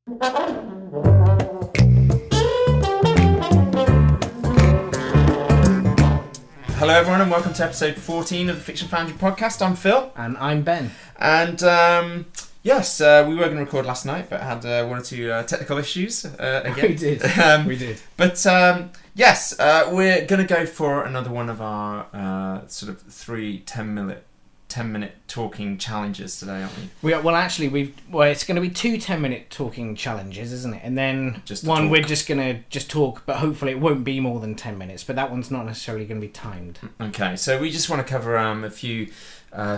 Hello everyone and welcome to episode 14 of the Fiction Foundry podcast. I'm Phil. And I'm Ben. And yes, we were going to record last night but had one or two technical issues again. We did. We did. But yes, we're going to go for another one of our sort of 10-minute talking challenges today, aren't we? It's going to be two 10-minute talking challenges, isn't it? And then Just one talk. we're just going to talk, but hopefully it won't be more than 10 minutes. But that one's not necessarily going to be timed. Okay, so we just want to cover a few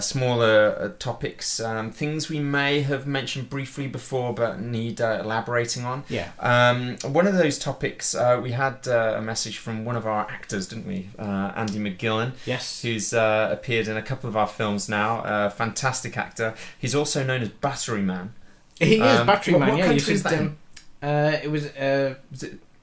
smaller topics, things we may have mentioned briefly before but need elaborating on. Yeah. One of those topics, we had a message from one of our actors, didn't we? Andy McGillen. Yes. Who's appeared in a couple of our films now. Fantastic actor. He's also known as Battery Man. He is Battery Man. What yeah, country is that in?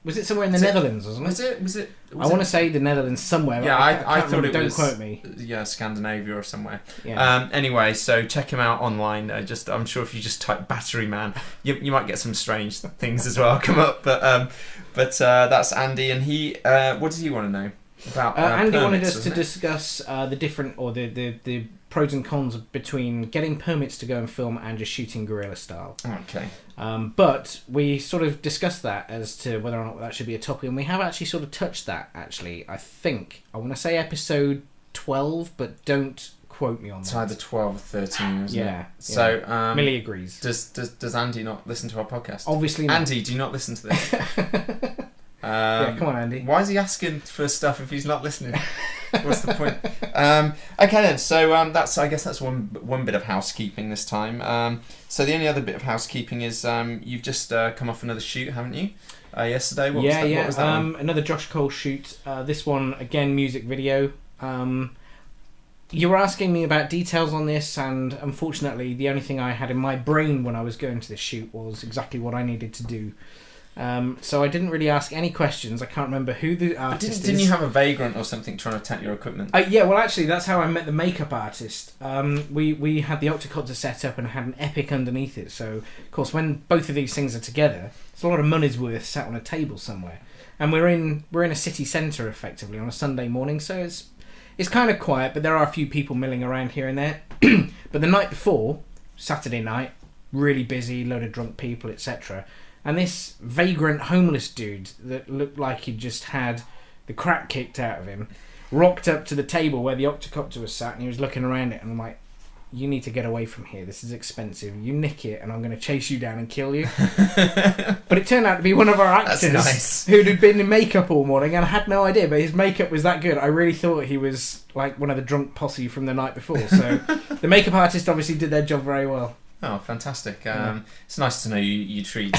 Was it somewhere in the Netherlands, wasn't it? Was it? I want to say the Netherlands somewhere. Yeah, I thought remember. it Don't was. quote me. Yeah, Scandinavia or somewhere. Yeah. Anyway, so check him out online. I'm sure if you just type Battery Man, you might get some strange things as well come up. But that's Andy, and he. What did he want to know about? Andy wanted permits, us to discuss the different or the pros and cons between getting permits to go and film and just shooting guerrilla style. Okay. But we sort of discussed that as to whether or not that should be a topic, and we have actually sort of touched that, actually. I want to say episode 12, but don't quote me on that. It's either 12 or 13, isn't it? Yeah. So, Millie agrees. Does Andy not listen to our podcast? Obviously not. Andy, do you not listen to this? Yeah, come on, Andy. Why is he asking for stuff if he's not listening? What's the point? Okay then, so I guess that's one bit of housekeeping this time. So the only other bit of housekeeping is you've just come off another shoot, haven't you? Yesterday. What was that one? Another Josh Cole shoot. This one again, music video. You were asking me about details on this, and unfortunately, the only thing I had in my brain when I was going to this shoot was exactly what I needed to do. So I didn't really ask any questions. I can't remember who the artist is. Didn't you have a vagrant or something trying to attack your equipment? Yeah, well actually that's how I met the makeup artist. We had the Octocopter set up and had an epic underneath it. So of course when both of these things are together, it's a lot of money's worth sat on a table somewhere. And we're in a city centre effectively on a Sunday morning, so it's kind of quiet, but there are a few people milling around here and there. But the night before, Saturday night, really busy, load of drunk people, etc. And this vagrant homeless dude that looked like he'd just had the crap kicked out of him rocked up to the table where the Octocopter was sat, and he was looking around it, and I'm like, you need to get away from here, this is expensive, you nick it and I'm going to chase you down and kill you. But it turned out to be one of our actors who'd been in makeup all morning, and I had no idea, but his makeup was that good. I really thought he was like one of the drunk posse from the night before. So the makeup artist obviously did their job very well. Oh, fantastic. It's nice to know you treat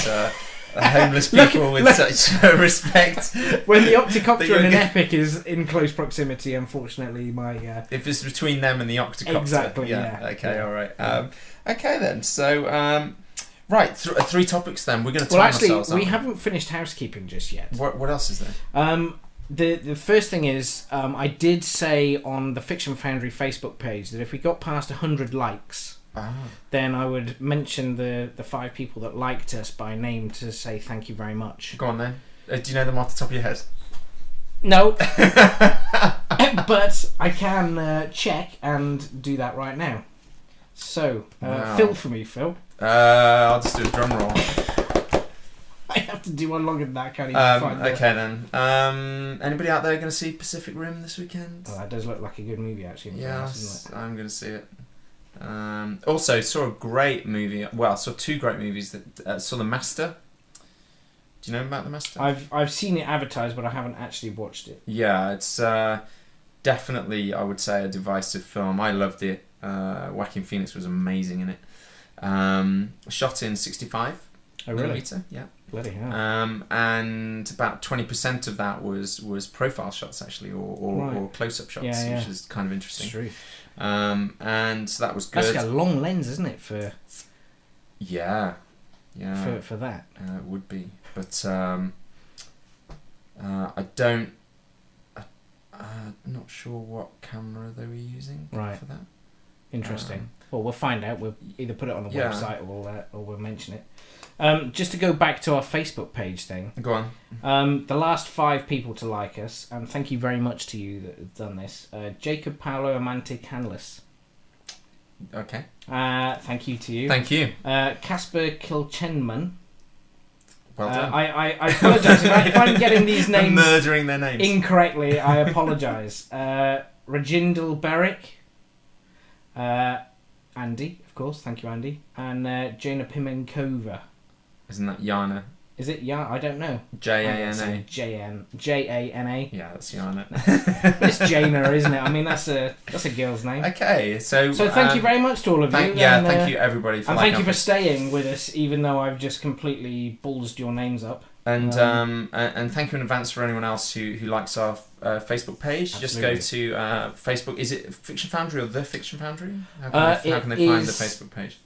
homeless people with such respect. When the Octocopter and an Epic is in close proximity, unfortunately, if it's between them and the Octocopter. Exactly, yeah. Okay, yeah. all right. Okay, then. So, right, three topics then. We're going to time ourselves, Well, actually, we haven't finished housekeeping just yet. What else is there? The first thing is, I did say on the Fiction Foundry Facebook page that if we got past 100 likes... then I would mention the 5 people that liked us by name to say thank you very much. Go on then. Do you know them off the top of your head? No. But I can check and do that right now. So, Phil for me, Phil. I'll just do a drum roll. I have to do one longer than that. I can't even find it. Okay then. Anybody out there going to see Pacific Rim this weekend? Oh, that does look like a good movie actually. Yes, I'm going to see it. Also saw a great movie. Well, saw 2 great movies. That saw The Master. Do you know about The Master? I've seen it advertised, but I haven't actually watched it. Yeah, it's definitely, I would say, a divisive film. I loved it. Joaquin Phoenix was amazing in it. Shot in 65 millimeter. Yeah. Bloody hell. And about 20% of that was profile shots actually, or close-up shots, which is kind of interesting. It's true. And so that was good. That's like a long lens, isn't it? For that, it would be. But I don't. I'm not sure what camera they were using for that. Interesting. Well, we'll find out. We'll either put it on the Yeah. website or we'll mention it. Just to go back to our Facebook page thing. Go on. The last 5 people to like us, and thank you very much to you that have done this. Jacob Paolo Amante Canlis. Okay. Thank you to you. Thank you. Casper Kilchenman. Well done. I apologise if I'm getting these For names murdering their names. incorrectly. I apologise. Regindal Berwick. Andy, of course. Thank you, Andy. And Jana Pimenkova. Isn't that Yana? Is it? Yeah, I don't know. Jana. Jana. Yeah, that's Yana. It's Jana, isn't it? I mean, that's a girl's name. Okay, so thank you very much to all of you. Thank you everybody for and liking thank you for our- staying with us, even though I've just completely ballsed your names up. And thank you in advance for anyone else who likes our Facebook page. Absolutely. Just go to Facebook. Is it Fiction Foundry or The Fiction Foundry? How can they find the Facebook page?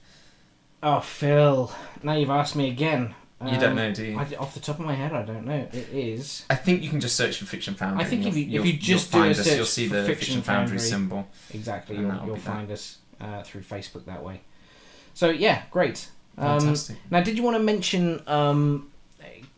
Oh, Phil, now you've asked me again. You don't know, do you? Off the top of my head, I don't know. It is. I think you can just search for Fiction Foundry. I think if you just you'll do find a us, search you'll see for the Fiction Foundry Foundry. symbol. Exactly, And that'll you'll be find us through Facebook that way. So yeah, great. Fantastic. Now, did you want to mention?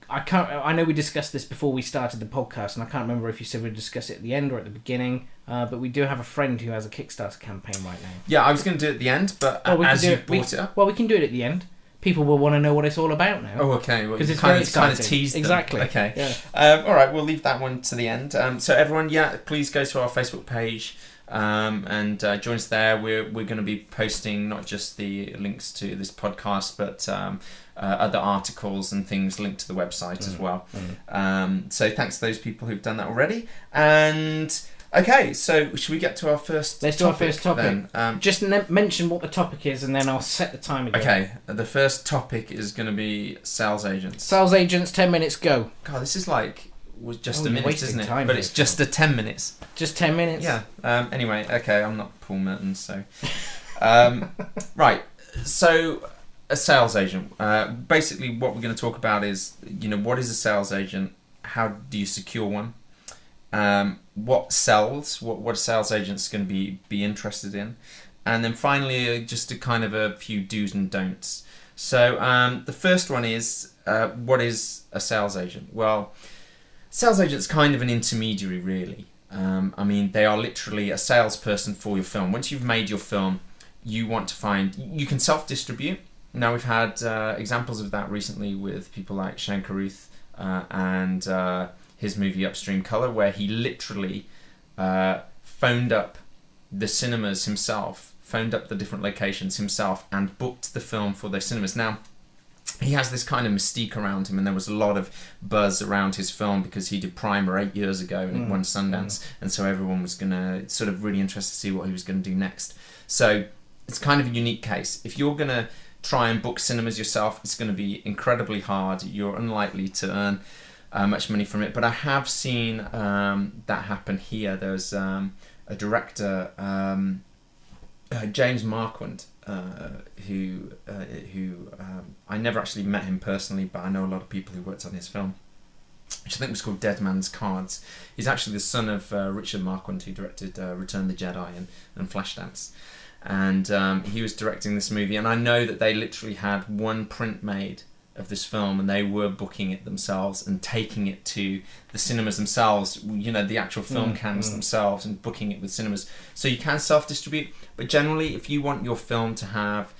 I know we discussed this before we started the podcast, and I can't remember if you said we'd discuss it at the end or at the beginning. But we do have a friend who has a Kickstarter campaign right now. Yeah, I was going to do it at the end, but as you brought it up. Well, we can do it at the end. People will want to know what it's all about now. Oh, okay. Well, Because it's kind very of, kind of exciting. teased them. Exactly. Okay. Yeah. All right, we'll leave that one to the end. So everyone, please go to our Facebook page and join us there. We're going to be posting not just the links to this podcast, but other articles and things linked to the website as well. So thanks to those people who've done that already. And okay, so should we get to our first? Let's do our first topic. Then? Just mention what the topic is, and then I'll set the time again. Okay, the first topic is going to be sales agents. Sales agents, 10 minutes, go. God, this is like was just a you're minute, wasting isn't it? time But here, it's just a 10 minutes. Just 10 minutes? Yeah. Anyway, okay, I'm not Paul Merton, so right. So a sales agent. Basically, what we're going to talk about is, what is a sales agent? How do you secure one? What sells? What a sales agent's going to be interested in, and then finally, just a few do's and don'ts. So the first one is what is a sales agent? Well, sales agent's kind of an intermediary, really. I mean, they are literally a salesperson for your film. Once you've made your film, you can self-distribute. Now, we've had examples of that recently with people like Shane Carruth and his movie Upstream Colour, where he literally phoned up the cinemas himself, phoned up the different locations himself, and booked the film for those cinemas. Now, he has this kind of mystique around him, and there was a lot of buzz around his film because he did Primer 8 years ago and it won Sundance, and so everyone was going to sort of really interested to see what he was going to do next. So it's kind of a unique case. If you're going to try and book cinemas yourself, it's going to be incredibly hard. You're unlikely to earn much money from it, but I have seen that happen here. There's a director, James Marquand, who I never actually met him personally, but I know a lot of people who worked on his film, which I think was called Dead Man's Cards. He's actually the son of Richard Marquand, who directed Return of the Jedi and Flashdance. And he was directing this movie, and I know that they literally had one print made of this film, and they were booking it themselves and taking it to the cinemas themselves, the actual film cans themselves, and booking it with cinemas. So you can self-distribute, but generally, if you want your film to have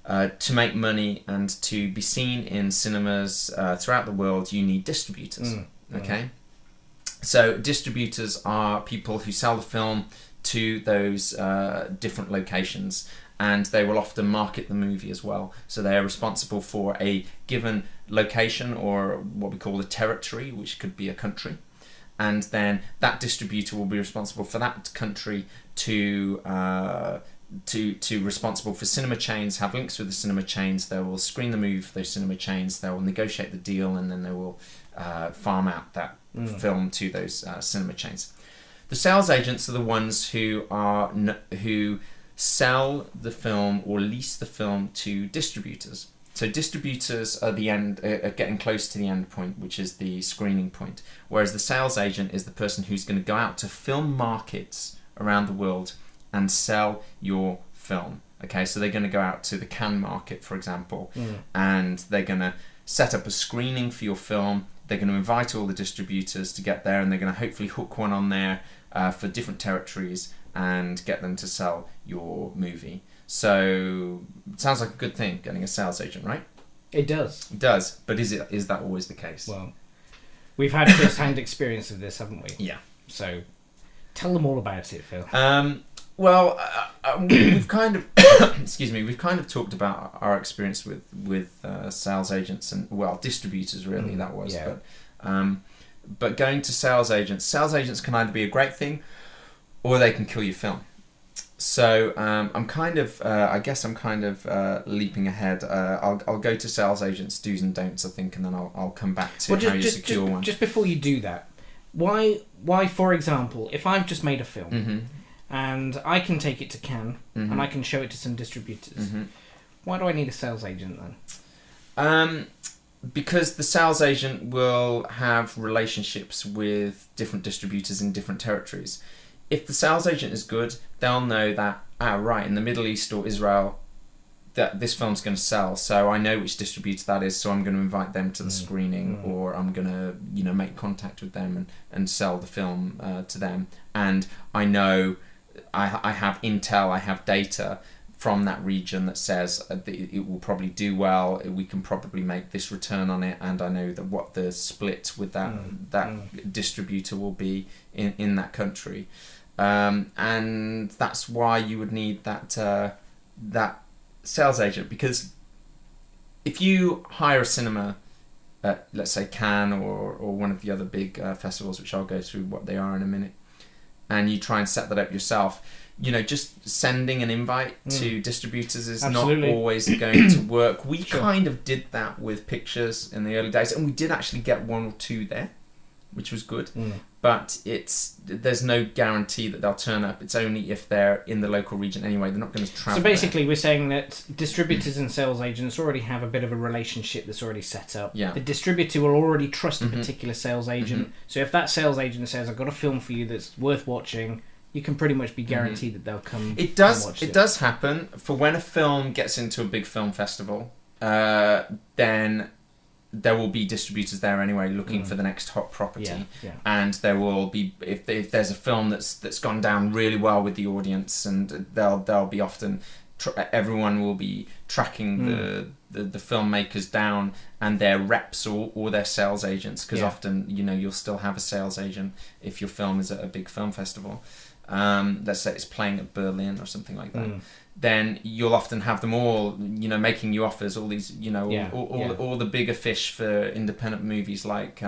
to make money and to be seen in cinemas throughout the world, you need distributors. Okay, so distributors are people who sell the film to those different locations, and they will often market the movie as well. So they are responsible for a given location, or what we call a territory, which could be a country, and then that distributor will be responsible for that country to responsible for cinema chains, have links with the cinema chains. They will screen the movie for those cinema chains, they will negotiate the deal, and then they will farm out that film to those cinema chains. The sales agents are the ones who sell the film or lease the film to distributors. So distributors are getting close to the end point, which is the screening point, whereas the sales agent is the person who's going to go out to film markets around the world and sell your film. Okay, so they're going to go out to the Cannes market, for example, and they're going to set up a screening for your film. They're going to invite all the distributors to get there, and they're going to hopefully hook one on there for different territories and get them to sell your movie. So it sounds like a good thing, getting a sales agent, right? It does. It does, but is that always the case? Well, we've had first-hand experience of this, haven't we? Yeah. So tell them all about it, Phil. Well, we've kind of excuse me. We've kind of talked about our experience with sales agents and distributors. Really, that was. Yeah. But going to sales agents can either be a great thing, or they can kill your film. So I'm kind of leaping ahead. I'll go to sales agents' do's and don'ts, I think, and then I'll come back to how you secure one. Just before you do that, why, for example, if I've just made a film. Mm-hmm. And I can take it to Cannes, and I can show it to some distributors. Why do I need a sales agent then? Because the sales agent will have relationships with different distributors in different territories. If the sales agent is good, they'll know that, in the Middle East or Israel, that this film's going to sell, so I know which distributor that is, so I'm going to invite them to the screening, or I'm going to make contact with them and sell the film to them. And I know I have intel, I have data from that region that says that it will probably do well, we can probably make this return on it, and I know that what the split with that distributor will be in that country. And that's why you would need that sales agent, because if you hire a cinema at, let's say, Cannes or one of the other big festivals, which I'll go through what they are in a minute, and you try and set that up yourself, just sending an invite to distributors is Absolutely. not always going to work. We kind of did that with pictures in the early days, and we did actually get one or two there, which was good. But there's no guarantee that they'll turn up. It's only if they're in the local region anyway. They're not going to travel. So basically, we're saying that distributors and sales agents already have a bit of a relationship that's already set up. Yeah. The distributor will already trust a particular sales agent. So if that sales agent says, "I've got a film for you that's worth watching," you can pretty much be guaranteed that they'll come. It does happen for when a film gets into a big film festival. Then there will be distributors there anyway looking for the next hot property, and there will be if there's a film that's gone down really well with the audience, and they'll be often everyone will be tracking the filmmakers down and their reps or their sales agents, because often you'll still have a sales agent if your film is at a big film festival. Let's say it's playing at Berlin or something like that. Then you'll often have them all, making you offers, all these, all the bigger fish for independent movies like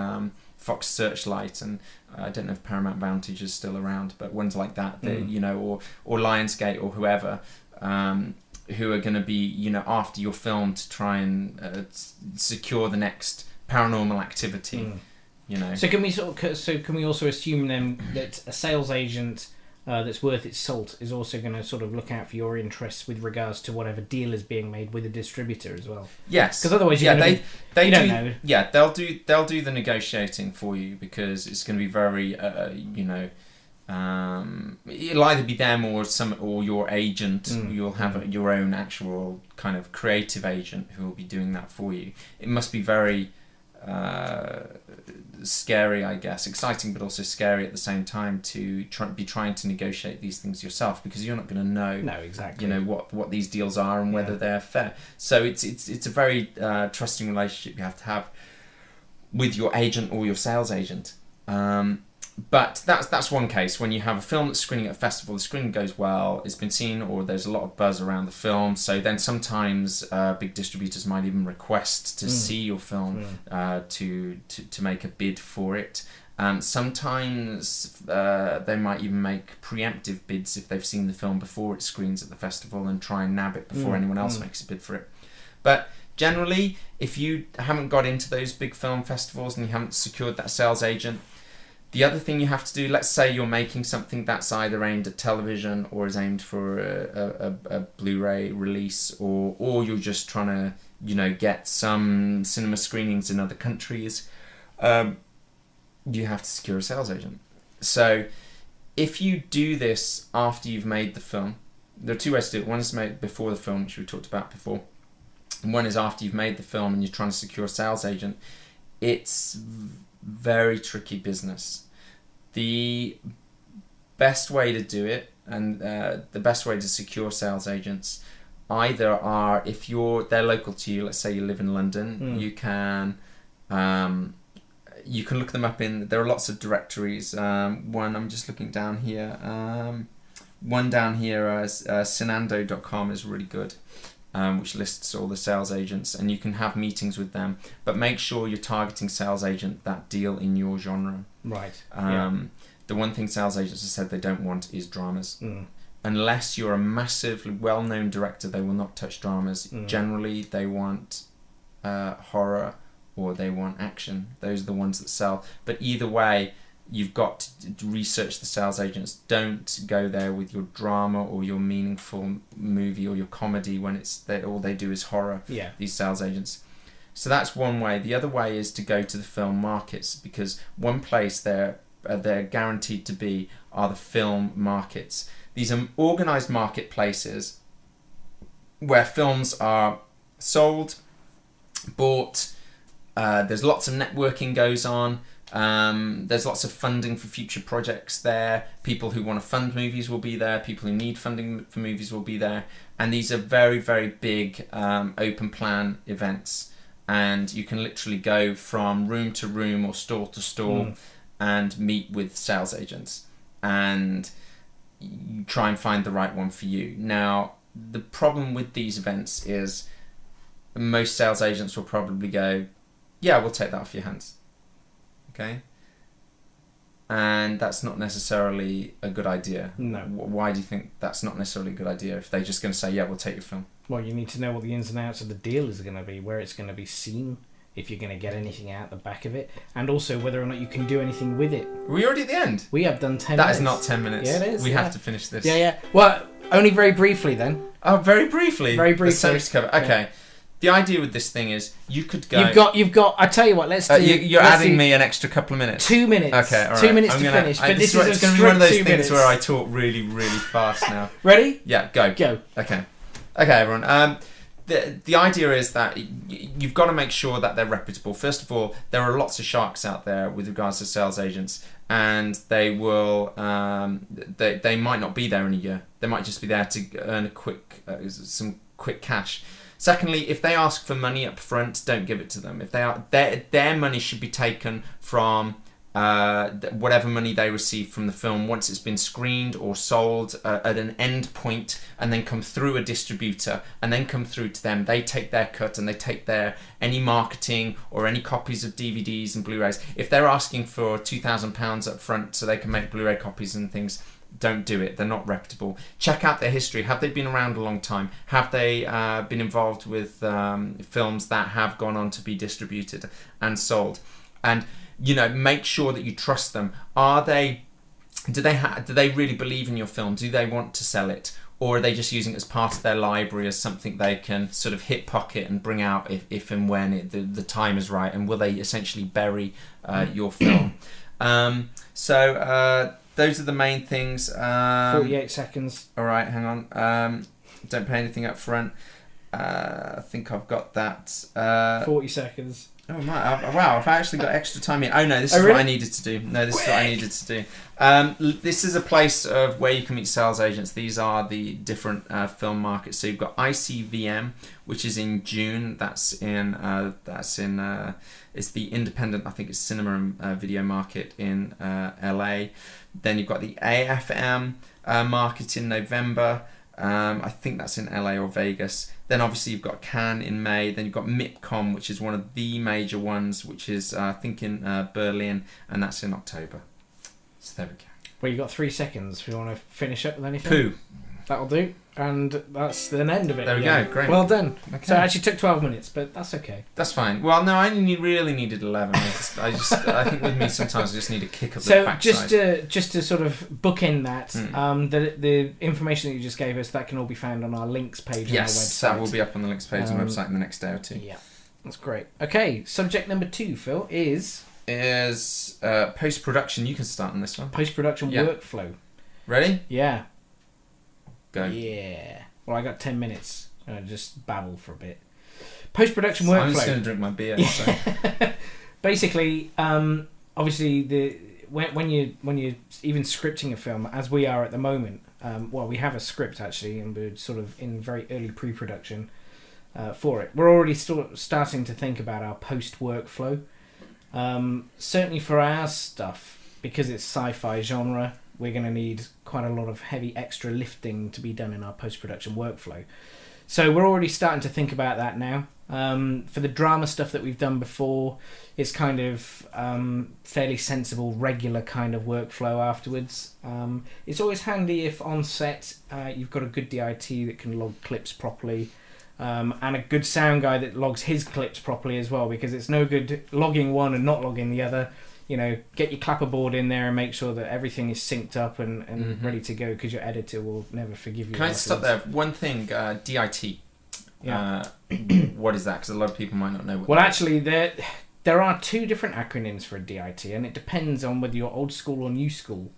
Fox Searchlight, and I don't know if Paramount Vantage is still around, but ones like that, or Lionsgate or whoever, who are going to be, after your film to try and secure the next Paranormal Activity. So can we also assume then that a sales agent that's worth its salt is also going to sort of look out for your interests with regards to whatever deal is being made with a distributor as well? Yes, because otherwise they don't know. Yeah, they'll do the negotiating for you, because it's going to be very it'll either be them or your agent. You'll have your own actual kind of creative agent who will be doing that for you. It must be very scary, I guess, exciting but also scary at the same time to be trying to negotiate these things yourself, because you're not going to know exactly what these deals are and whether they're fair. So it's a very trusting relationship you have to have with your agent or your sales agent. But that's one case. When you have a film that's screening at a festival, the screening goes well, it's been seen, or there's a lot of buzz around the film, so then sometimes big distributors might even request to see your film to make a bid for it. Sometimes they might even make preemptive bids if they've seen the film before it screens at the festival and try and nab it before anyone else makes a bid for it. But generally, if you haven't got into those big film festivals and you haven't secured that sales agent, the other thing you have to do, let's say you're making something that's either aimed at television or is aimed for a Blu-ray release, or you're just trying to, get some cinema screenings in other countries, you have to secure a sales agent. So if you do this after you've made the film, there are two ways to do it. One is made before the film, which we talked about before, and one is after you've made the film and you're trying to secure a sales agent. It's very tricky business. The best way to do it, and the best way to secure sales agents, either are if they're local to you. Let's say you live in London, you can look them up there are lots of directories. One I'm just looking down here. One down here, Sinando.com is really good, which lists all the sales agents, and you can have meetings with them. But make sure you're targeting sales agent that deal in your genre. Right. The one thing sales agents have said they don't want is dramas. Unless you're a massively well-known director, they will not touch dramas. Generally, they want horror or they want action. Those are the ones that sell. But either way, you've got to research the sales agents. Don't go there with your drama or your meaningful movie or your comedy when all they do is horror. Yeah. These sales agents. So that's one way. The other way is to go to the film markets, because one place they're guaranteed to be are the film markets. These are organised marketplaces where films are sold, bought. There's lots of networking goes on. There's lots of funding for future projects there. People who want to fund movies will be there. People who need funding for movies will be there. And these are very, very big open plan events. And you can literally go from room to room or stall to stall and meet with sales agents. And you try and find the right one for you. Now, the problem with these events is most sales agents will probably go, yeah, we'll take that off your hands. Okay? And that's not necessarily a good idea. No. Why do you think that's not necessarily a good idea if they're just going to say, yeah, we'll take your film? Well, you need to know what the ins and outs of the deal is going to be, where it's going to be seen, if you're going to get anything out the back of it, and also whether or not you can do anything with it. Are we already at the end? We have done 10 minutes. That is not 10 minutes. Yeah, it is. We have to finish this. Yeah. Well, only very briefly then. Oh, very briefly? Very briefly. There's so much to cover. Okay. Yeah. The idea with this thing is you could go... You've got. I tell you what. Let's do. You're adding me an extra couple of minutes. 2 minutes. Okay, all right. 2 minutes to finish. But this is it's going to be one of those things where I talk really, really fast now. Ready? Yeah. Go. Okay, everyone. The idea is that you've got to make sure that they're reputable. First of all, there are lots of sharks out there with regards to sales agents, and they will they might not be there in a year. They might just be there to earn some quick cash. Secondly, if they ask for money up front, don't give it to them. If their money should be taken from whatever money they receive from the film once it's been screened or sold at an end point, and then come through a distributor and then come through to them. They take their cut and they take any marketing or any copies of DVDs and Blu-rays. If they're asking for £2,000 up front so they can make Blu-ray copies and things, don't do it. They're not reputable. Check out their history. Have they been around a long time? Have they been involved with films that have gone on to be distributed and sold? And make sure that you trust them. Do they really believe in your film? Do they want to sell it? Or are they just using it as part of their library, as something they can sort of hip pocket and bring out if and when the time is right? And will they essentially bury your film? Those are the main things. 48 seconds. All right, hang on. Don't pay anything up front. I think I've got that. 40 seconds. Oh my! Wow, I've actually got extra time here. Oh no, this is what I needed to do. This is a place of where you can meet sales agents. These are the different film markets. So you've got ICVM, which is in June. It's the independent, I think it's cinema and video market in LA. Then you've got the AFM market in November. I think that's in LA or Vegas. Then obviously you've got Cannes in May. Then you've got MIPCOM, which is one of the major ones, which is I think in Berlin, and that's in October. So there we go. Well, you've got 3 seconds if you want to finish up with anything. Pooh. That'll do. And that's the end of it. There we go, great. Well done. Okay. So it actually took 12 minutes, but that's okay. That's fine. Well, no, I only really needed 11. I think with me sometimes I just need a kick of the backside. So just to sort of bookend that, the information that you just gave us, that can all be found on our links page on our website. Yes, that will be up on the links page on the website in the next day or two. Yeah, that's great. Okay, subject number 2, Phil, is post-production. You can start on this one. Post-production workflow. Ready? Yeah. Go. Yeah. Well, I got 10 minutes. Just babble for a bit. Post-production So workflow. I'm just going to drink my beer. So. Basically, obviously, when you're even scripting a film, as we are at the moment, we have a script actually, and we're sort of in very early pre-production for it. We're already starting to think about our post workflow. Certainly for our stuff, because it's sci-fi genre, we're going to need quite a lot of heavy extra lifting to be done in our post-production workflow. So we're already starting to think about that now. For the drama stuff that we've done before, it's kind of fairly sensible, regular kind of workflow afterwards. It's always handy if on set you've got a good DIT that can log clips properly, and a good sound guy that logs his clips properly as well, because it's no good logging one and not logging the other. You know, get your clapperboard in there and make sure that everything is synced up and ready to go, because your editor will never forgive you. Can I stop there? One thing, DIT. Yeah. What is that? Because a lot of people might not know what Well, that actually, there are two different acronyms for a DIT, and it depends on whether you're old school or new school.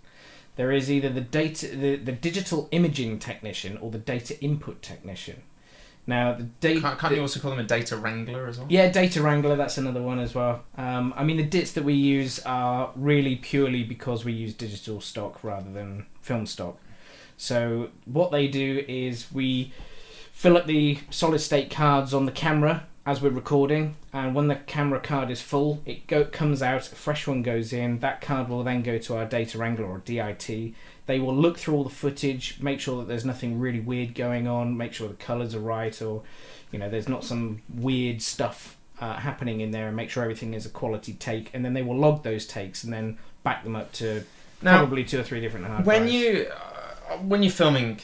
There is either the digital imaging technician or the data input technician. Now, Can't you also call them a data wrangler as well? Yeah, data wrangler, that's another one as well. I mean, the DITs that we use are really purely because we use digital stock rather than film stock. So what they do is we fill up the solid state cards on the camera as we're recording, and when the camera card is full, it comes out, a fresh one goes in. That card will then go to our data wrangler or DIT. They will look through all the footage, make sure that there's nothing really weird going on, make sure the colours are right, or there's not some weird stuff happening in there, and make sure everything is a quality take. And then they will log those takes and then back them up to probably 2 or 3 different hard drives. When you're filming,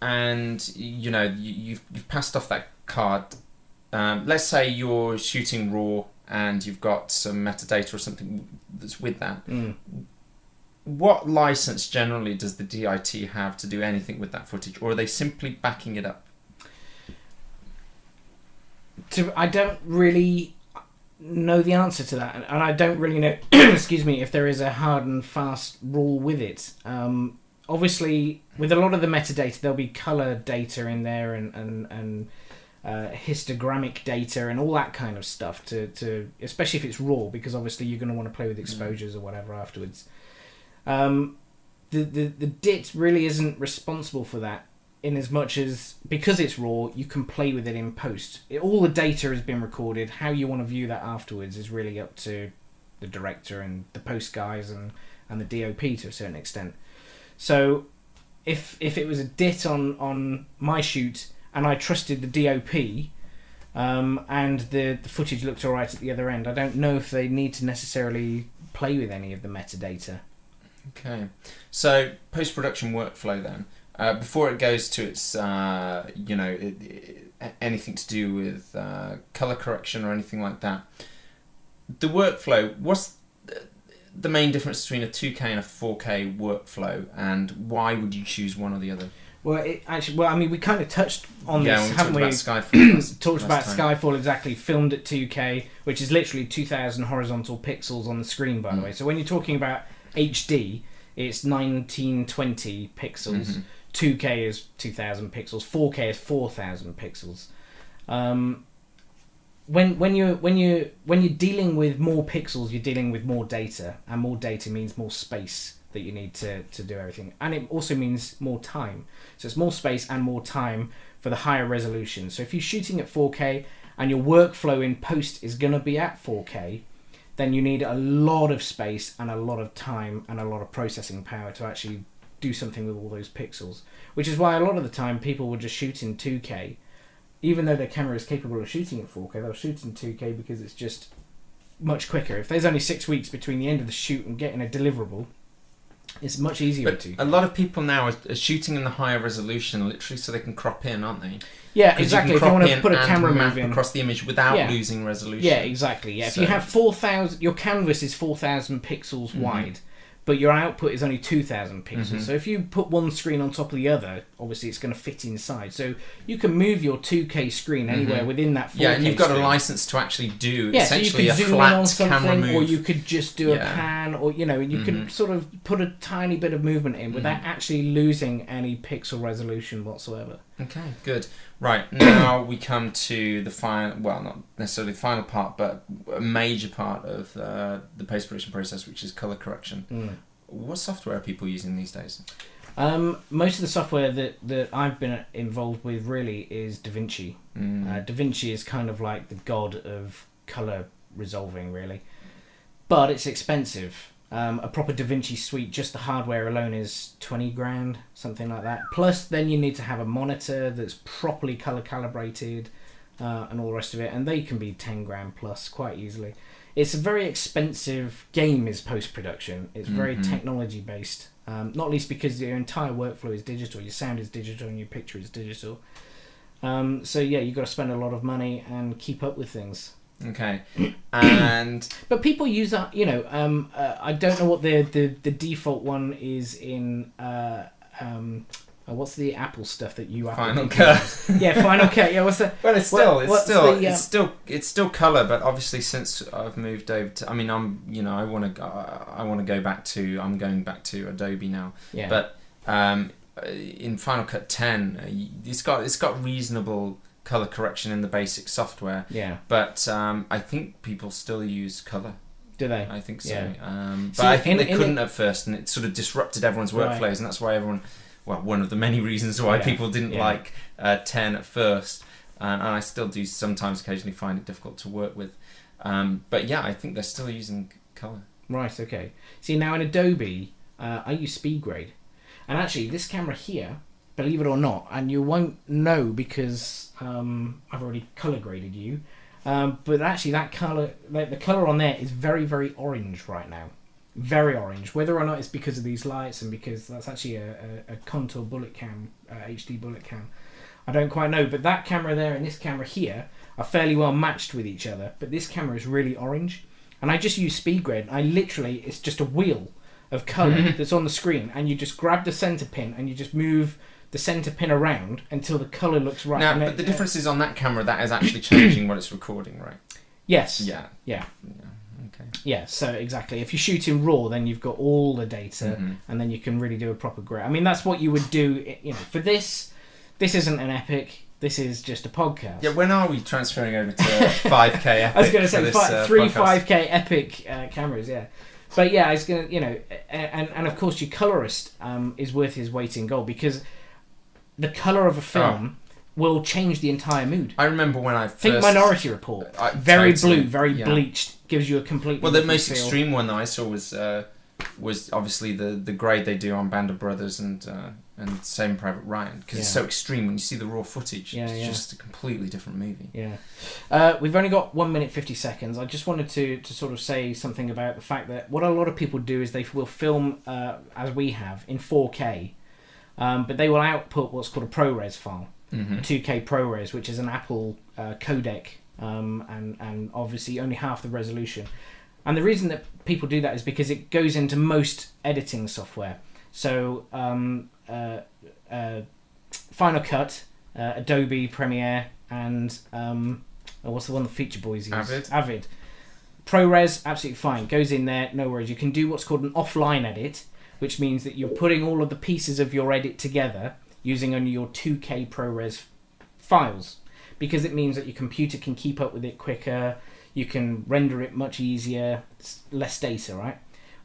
and you've passed off that card. Let's say you're shooting raw and you've got some metadata or something that's with that. What license generally does the DIT have to do anything with that footage, or are they simply backing it up? I don't really know the answer to that, and I don't really know excuse me, if there is a hard and fast rule with it. Obviously, with a lot of the metadata, there'll be color data in there and histogrammic data and all that kind of stuff, to especially if it's raw, because obviously you're going to want to play with exposures or whatever afterwards. The DIT really isn't responsible for that, in as much as, because it's raw, you can play with it in post. All the data has been recorded. How you want to view that afterwards is really up to the director and the post guys and the DOP to a certain extent. So if it was a DIT on my shoot and I trusted the DOP, and the footage looked alright at the other end, I don't know if they need to necessarily play with any of the metadata. Okay, so post-production workflow then. Before it goes to its, anything to do with color correction or anything like that, the workflow, what's the main difference between a 2K and a 4K workflow, and why would you choose one or the other? Well, I mean, we kind of touched on this, haven't we? About Skyfall. Talked about Skyfall, exactly, filmed at 2K, which is literally 2,000 horizontal pixels on the screen, by the way. So when you're talking about HD, it's 1920 pixels. 2K is 2,000 pixels. 4K is 4,000 pixels. When you're dealing with more pixels, you're dealing with more data, and more data means more space that you need to do everything, and it also means more time. So it's more space and more time for the higher resolution. So if you're shooting at 4K and your workflow in post is going to be at 4K, then you need a lot of space and a lot of time and a lot of processing power to actually do something with all those pixels, which is why a lot of the time people will just shoot in 2K. Even though their camera is capable of shooting at 4K, they'll shoot in 2K because it's just much quicker. If there's only 6 weeks between the end of the shoot and getting a deliverable, it's much easier to. A lot of people now are shooting in the higher resolution, literally, so they can crop in, aren't they? Yeah, exactly. If you want to put a camera move in across the image without losing resolution. Yeah, exactly. Yeah, so if you have 4,000, your canvas is 4,000 pixels wide, but your output is only 2,000 pixels. So if you put one screen on top of the other obviously it's going to fit inside. So you can move your 2K screen anywhere within that 4K Yeah, and you've got screen. a license to actually do so essentially you a could zoom in on flat camera something, move. or you could just do a Yeah. pan, or you could sort of put a tiny bit of movement in without actually losing any pixel resolution whatsoever. Okay, good. Right, now we come to the final, well, not necessarily the final part, but a major part of the post-production process, which is colour correction. What software are people using these days? Most of the software that I've been involved with really is DaVinci. DaVinci is kind of like the god of colour resolving, really. But it's expensive. A proper DaVinci suite, just the hardware alone, is 20 grand, something like that. Plus, then you need to have a monitor that's properly colour calibrated and all the rest of it. And they can be 10 grand plus quite easily. It's a very expensive game, is post-production. It's very technology based. Not least because your entire workflow is digital. Your sound is digital and your picture is digital. So yeah, you've got to spend a lot of money and keep up with things. Okay, and but people use that. I don't know what the default one is in. What's the Apple stuff that you Final Cut? Yeah, Final Cut. Yeah, what's the? Well, it's still color, but obviously since I've moved over to, I mean, I want to go back to. I'm going back to Adobe now. Yeah. But in Final Cut 10, it's got reasonable color correction in the basic software. Yeah. But I think people still use color. Do they? I think so. Yeah. But I think they couldn't at first, and it sort of disrupted everyone's workflows, Right. and that's why everyone. Well, one of the many reasons why people didn't like 10 at first, and I still do sometimes occasionally find it difficult to work with. But yeah, I think they're still using colour. Right, okay. See, now in Adobe, I use speed grade. And actually, this camera here, believe it or not, and you won't know because I've already colour graded you, but actually that colour, the colour on there is very, very orange right now. Very orange. Whether or not it's because of these lights and because that's actually a contour bullet cam, HD bullet cam, I don't quite know. But that camera there and this camera here are fairly well matched with each other. But this camera is really orange, and I just use speed grade. It's just a wheel of colour that's on the screen, and you just grab the centre pin and you just move the centre pin around until the colour looks right. Now, but the difference is on that camera that is actually changing what it's recording, right? Yes. Yeah. Okay. Yeah, so exactly. If you shoot in RAW, then you've got all the data, and then you can really do a proper grade. I mean, that's what you would do. For this isn't an Epic. This is just a podcast. Yeah. When are we transferring over to 5K Epic? I was going to say three podcast? 5K Epic cameras. Yeah, but yeah, I was going to and of course your colorist is worth his weight in gold because the color of a film. Will change the entire mood. I remember when I first... Think Minority Report. Very totally, blue, very bleached. Gives you a completely Well, the most feel. extreme one that I saw was obviously the grade they do on Band of Brothers and Saving Private Ryan. Because it's so extreme. When you see the raw footage, it's just a completely different movie. Yeah. We've only got 1 minute 50 seconds. I just wanted to sort of say something about the fact that what a lot of people do is they will film, as we have, in 4K. But they will output what's called a ProRes file. 2K ProRes, which is an Apple codec, and obviously only half the resolution. And the reason that people do that is because it goes into most editing software. So Final Cut, Adobe Premiere, and what's the one the Feature Boys use? Avid. ProRes, absolutely fine. Goes in there, no worries. You can do what's called an offline edit, which means that you're putting all of the pieces of your edit together using only your 2K ProRes files, because it means that your computer can keep up with it quicker, you can render it much easier, it's less data, right?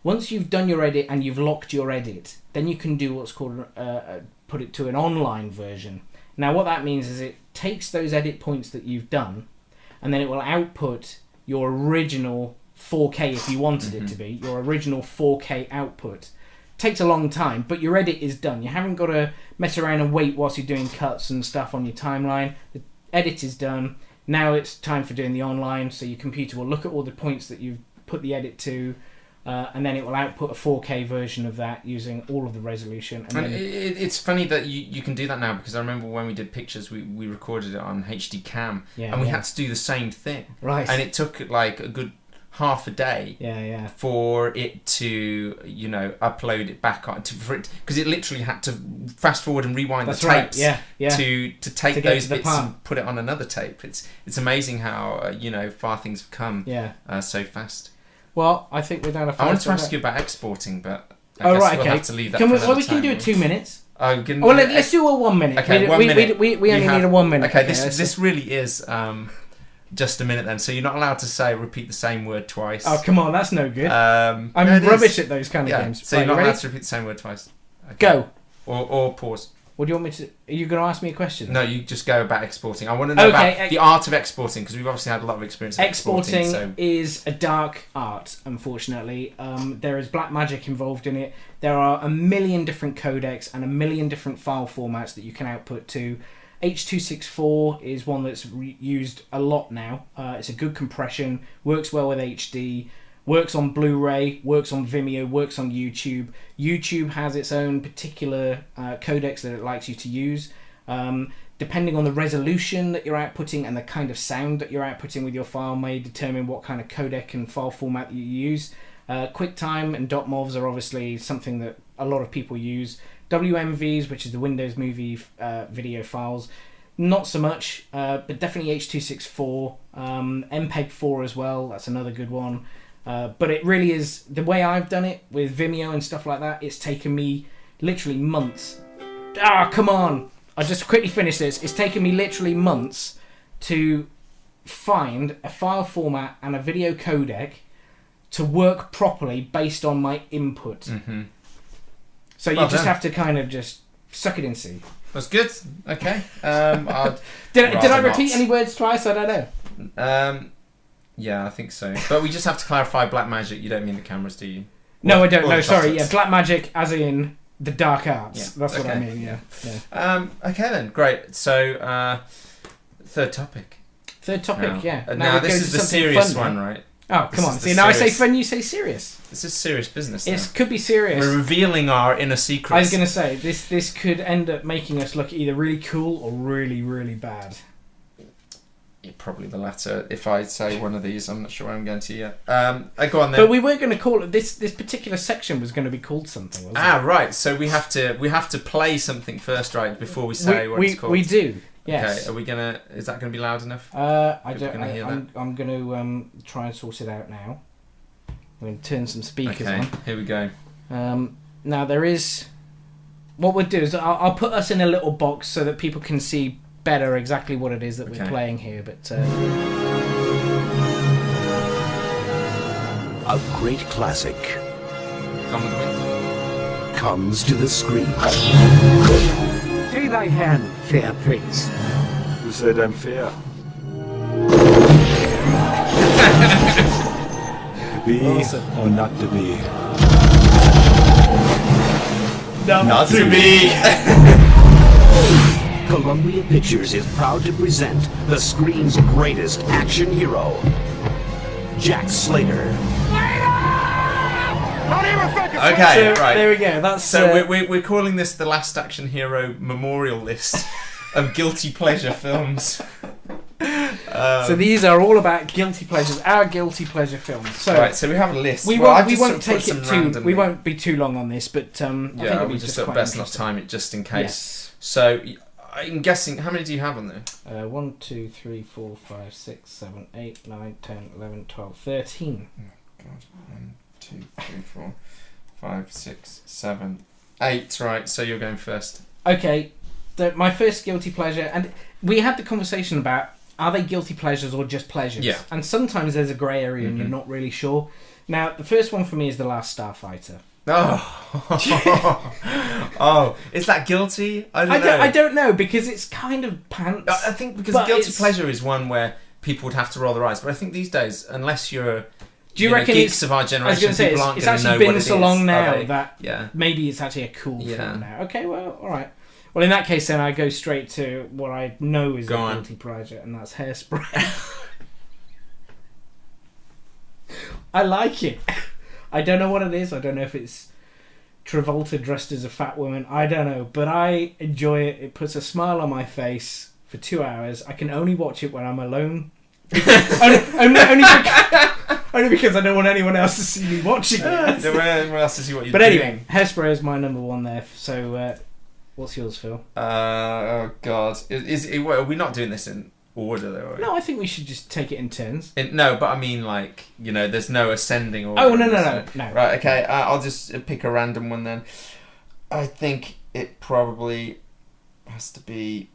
Once you've done your edit and you've locked your edit, then you can do what's called, put it to an online version. Now what that means is it takes those edit points that you've done, and then it will output your original 4K, if you wanted it to be, your original 4K output. Takes a long time, but your edit is done. You haven't got to mess around and wait whilst you're doing cuts and stuff on your timeline. The edit is done. Now it's time for doing the online, so your computer will look at all the points that you've put the edit to, and then it will output a 4K version of that using all of the resolution. And it's funny that you can do that now, because I remember when we did pictures, we recorded it on HD cam, and we had to do the same thing. Right. And it took like a good half a day Yeah. for it to, upload it back on because it literally had to fast forward and rewind That's the right. tapes Yeah. to take To get those to the bits part. and put it on another tape. It's amazing how far things have come Yeah. so fast. Well, I think we're down to I wanted 5. to ask you about exporting, but I Oh, guess right, we'll okay. have to leave that Can for we, another well, we can time. do it 2 minutes. Let's do a 1 minute. Okay, we, 1 we, minute. We only need a 1 minute. Okay, Okay, this really is just a minute then. So you're not allowed to repeat the same word twice. Oh, come on, that's no good. I'm rubbish at those kind of games. So Right, you're not you allowed ready? to repeat the same word twice. Okay. Go. Or pause. What do you want me to... Are you going to ask me a question? No, you just go about exporting. I want to know about the art of exporting, because we've obviously had a lot of experience Exporting is a dark art, unfortunately. There is black magic involved in it. There are a million different codecs and a million different file formats that you can output to. H.264 is one that's used a lot now. It's a good compression, works well with HD, works on Blu-ray, works on Vimeo, works on YouTube. YouTube has its own particular codecs that it likes you to use. Depending on the resolution that you're outputting and the kind of sound that you're outputting with your file may determine what kind of codec and file format you use. QuickTime and .movs are obviously something that a lot of people use. WMVs, which is the Windows Movie video files, not so much, but definitely H.264, MPEG-4 as well, that's another good one. But it really is, the way I've done it with Vimeo and stuff like that, it's taken me literally months. Come on! I'll just quickly finish this. It's taken me literally months to find a file format and a video codec to work properly based on my input. Mm-hmm. So you just have to kind of just suck it and see. That's good. Okay. Did I repeat any words twice? I don't know. Yeah, I think so. But we just have to clarify black magic. You don't mean the cameras, do you? No, I don't. Or No, the sorry. chocolates. Yeah, black magic as in the dark arts. Yeah, That's what I okay. mean, yeah. Okay then, great. So, third topic. Third topic, Now. yeah. Now we this go is to the something serious fun one, now. right? Oh, This come on. is the See, now I say serious- fun, you say serious. This is serious business now. It could be serious. We're revealing our inner secrets. I was going to say, this could end up making us look either really cool or really, really bad. Yeah, probably the latter. If I say one of these, I'm not sure I'm going to yet. Go on then. But we weren't going to call it... This particular section was going to be called something, wasn't it? Right. So we have to play something first, right? Before we say what it's called. We do, yes. Okay. Are we gonna? Is that gonna be loud enough? I'm going to try and sort it out now. I'm going to turn some speakers Okay. on. Here we go. Now there is... What we'll do is I'll put us in a little box so that people can see better exactly what it is that we're playing here. But a great classic Gone with the Wind. comes to the screen. Stay thy hand, fair prince. Who said I'm fair? To be or not to be? Not to be. Columbia Pictures is proud to present the screen's greatest action hero, Jack Slater. Okay. so Right. there we go. That's So we're calling this the Last Action Hero Memorial List of guilty pleasure films. so these are all about guilty pleasures, our guilty pleasure films. So Right. So we have a list. we Well, won't, I've we just won't sort of take put it some too. randomly. We won't be too long on this, but I think Yeah. it'll be We just sort of quite best not interesting. time it just in case. Yes. So I'm guessing. How many do you have on there? 1, 2, 3, 4, 5, 6, 7, 8, 9, 10, 11, 12, 13. God. 1, 2, 3, 4, 5, 6, 7, 8. Right. So you're going first. Okay, my first guilty pleasure, and we had the conversation about are they guilty pleasures or just pleasures? Yeah. And sometimes there's a grey area and you're not really sure. Now, the first one for me is The Last Starfighter. Oh. Oh. Is that guilty? I don't know. I don't know, because it's kind of pants. I think because but guilty it's- pleasure is one where people would have to roll their eyes. But I think these days, unless you're Do you reckon geeks it's... of our I was generation, going to say, people aren't it's going to know actually what been it so is, long are now they? that Yeah. maybe it's actually a cool Yeah. film now. Okay, well, alright. Well, in that case, then I go straight to what I know is Go a on. guilty pleasure, and that's Hairspray. I like it. I don't know what it is. I don't know if it's Travolta dressed as a fat woman. I don't know, but I enjoy it. It puts a smile on my face for 2 hours. I can only watch it when I'm alone. only Only because I don't want anyone else to see me watching it. Don't want anyone else to see what you're But doing. anyway, Hairspray is my number one there. So, what's yours, Phil? Oh God, are we not doing this in order though? Are we? No, I think we should just take it in turns. No, but I mean, like, there's no ascending order. Oh, no. Right, okay. I'll just pick a random one then. I think it probably has to be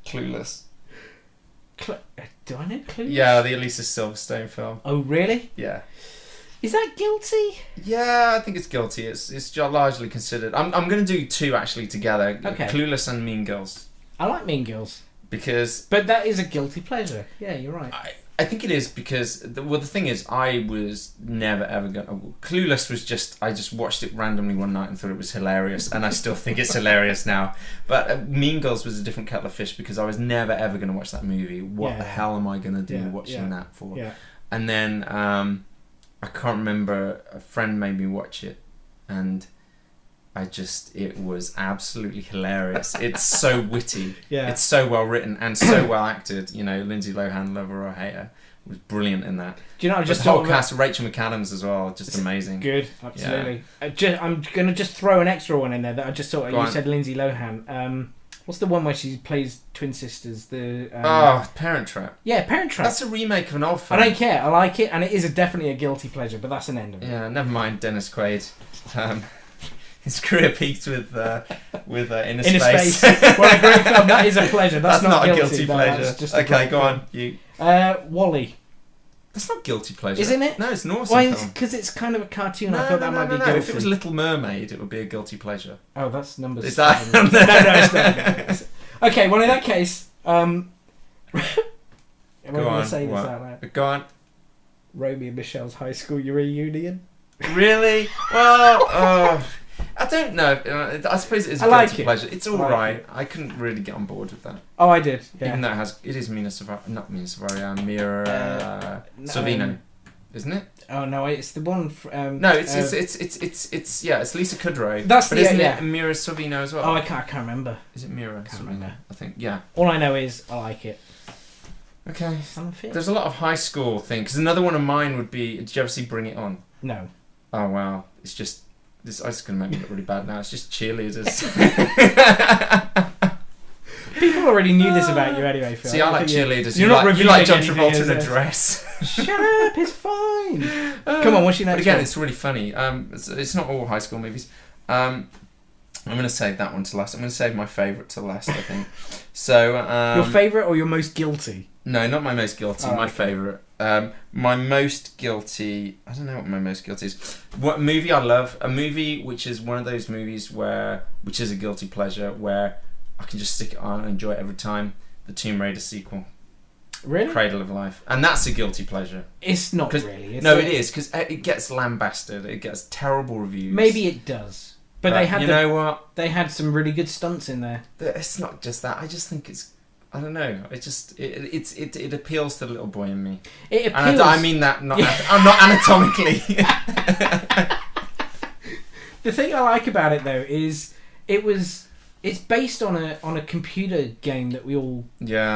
Clueless. Do I know Clueless? Yeah, the Elisa Silverstone film. Oh, really? Yeah. Is that guilty? Yeah, I think it's guilty. It's largely considered. I'm going to do two actually together. Okay. Clueless and Mean Girls. I like Mean Girls. Because... But that is a guilty pleasure. Yeah, you're right. I think it is because... the thing is, I was never ever going to... Clueless was just... I just watched it randomly one night and thought it was hilarious. And I still think it's hilarious now. But Mean Girls was a different kettle of fish because I was never ever going to watch that movie. What the hell am I going to do watching that for? Yeah. And then... I can't remember, a friend made me watch it and it was absolutely hilarious. It's so witty. Yeah. It's so well written and so well acted. Lindsay Lohan, love her or hate her, was brilliant in that. Do you know, I just the whole thought cast, Rachel McAdams as well, just amazing. Good, absolutely. Yeah. I'm going to just throw an extra one in there that I just thought, you said Lindsay Lohan. What's the one where she plays twin sisters? Parent Trap. Yeah, Parent Trap. That's a remake of an old film. I don't care. I like it, and it is definitely a guilty pleasure. But that's an end of it. Yeah, never mind. Dennis Quaid. His career peaked with Inner Space. What a great film! That is a pleasure. That's not a guilty pleasure. That's just okay, go on. You. Wall-E. That's not guilty pleasure, isn't it? No, it's an awesome Why? film. Because it's kind of a cartoon. I thought that might be guilty. If it was Little Mermaid, it would be a guilty pleasure. Oh, that's number. Is that? No, it's not. Okay, well in that case, am I going to say this out loud? Go on. Romy and Michelle's high school reunion. Really? Well, I don't know. I suppose it is a guilty pleasure. It's all right. I couldn't really get on board with that. Oh, I did. Yeah. Even though it is Mira Sorvino, isn't it? Oh no, it's the one. No, it's Lisa Kudrow. That's but isn't it Mira Sorvino as well? Oh, I can't remember. Is it Mira? Can't remember. I think yeah. All I know is I like it. Okay. There's a lot of high school things. Because another one of mine would be. Did you ever see Bring It On? No. Oh wow! It's just. This is going to make me look really bad now. It's just cheerleaders. People already knew this about you anyway, Phil. See, I like cheerleaders. You like John Travolta in a dress. Shut up, it's fine. Come on, what's your next But again, one? it's really funny. It's not all high school movies. I'm going to save that one to last. I'm going to save my favourite to last, I think. So your favourite or your most guilty? No, not my most guilty. My favourite. My most guilty... I don't know what my most guilty is. What movie I love? A movie which is one of those movies which is a guilty pleasure, where I can just stick it on and enjoy it every time. The Tomb Raider sequel. Really? Cradle of Life. And that's a guilty pleasure. It's not really. No, it is, because it gets lambasted. It gets terrible reviews. Maybe it does. But they had know what? They had some really good stunts in there. It's not just that. I just think it's... I don't know. It appeals to the little boy in me. It appeals. And I mean that not anatomically. The thing I like about it though is it's based on a computer game that we all loved.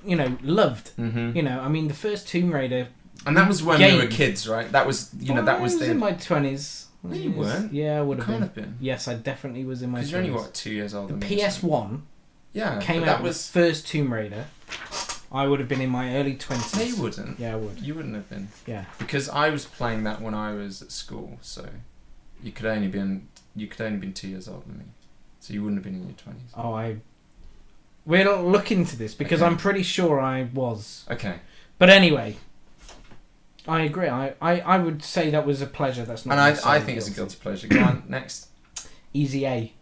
Mm-hmm. I mean the first Tomb Raider. And that was when we were kids, right? That was that was in my 20s. No, you weren't. Yeah, I would have kind of been. Yes, I definitely was in my 20s. Because you're only 2 years older. The PS1. Yeah, came out with first Tomb Raider. I would have been in my early 20s. No, you wouldn't. Yeah, I would. You wouldn't have been. Yeah. Because I was playing that when I was at school, so you could only been 2 years older than me, so you wouldn't have been in your 20s. Oh, we're not looking into this because I'm pretty sure I was. Okay. But anyway, I agree. I would say that was a pleasure. That's not. And I think it's a guilty pleasure. Go on, next. Easy A.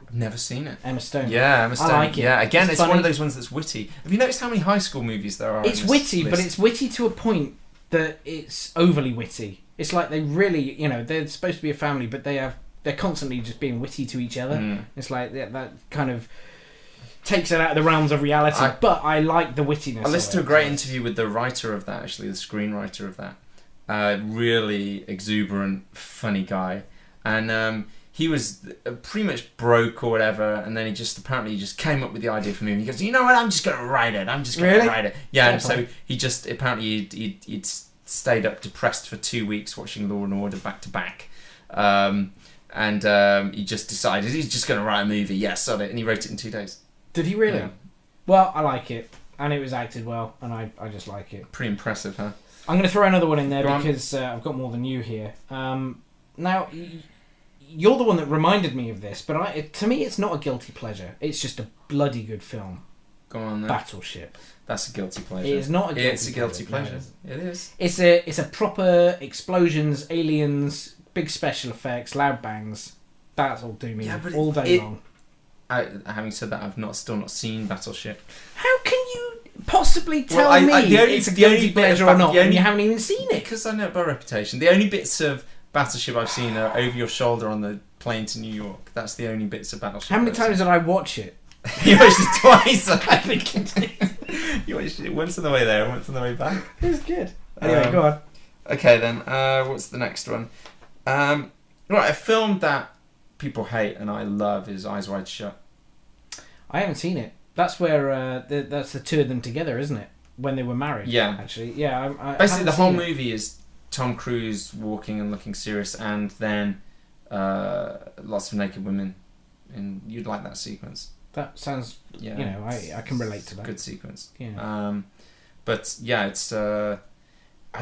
I've never seen it. Emma Stone. Yeah, Emma Stone. I like it. Yeah, again, it's funny. one of those ones that's witty. Have you noticed how many high school movies there are? It's witty, but it's witty to a point that it's overly witty. It's like they really, they're supposed to be a family, but they're constantly just being witty to each other. Mm. It's like that kind of takes it out of the realms of reality. But I like the wittiness. I listened to a great interview with the writer of that, actually, the screenwriter of that. Really exuberant, funny guy, and he was pretty much broke or whatever, and then he just came up with the idea for me. And he goes, you know what? I'm just gonna write it. Yeah, and so he just apparently he'd stayed up depressed for 2 weeks watching Law and Order back to back, and he just decided he's just gonna write a movie. Yeah, sod it, and he wrote it in 2 days. Did he really? Yeah. Well, I like it, and it was acted well, and I just like it. Pretty impressive, huh? I'm going to throw another one in there Go on. because I've got more than you here. Now, you're the one that reminded me of this, but to me, it's not a guilty pleasure. It's just a bloody good film. Go on then. Battleship. That's a guilty pleasure. It is not a guilty pleasure. It's a guilty pleasure. No, It is. It's a proper explosions, aliens, big special effects, loud bangs. That's all do me all day long. Having said that, I've still not seen Battleship. How can you possibly tell me it's a guilty pleasure or not when you haven't even seen it? Because I know it by reputation. The only bits of Battleship I've seen are over your shoulder on the plane to New York. That's the only bits of Battleship. How many times did I watch it? You watched it twice, I think. You watched it once on the way there and once on the way back. It was good. Anyway, go on. Okay then, what's the next one? Right, a film that people hate and I love is Eyes Wide Shut. I haven't seen it. That's where that's the two of them together, isn't it? When they were married. Yeah. Actually, yeah. I Basically, the whole seen it. movie is Tom Cruise walking and looking serious, and then lots of naked women, and you'd like that sequence. That sounds. Yeah. You know, I can relate to that. Good sequence. Yeah. But yeah, it's. I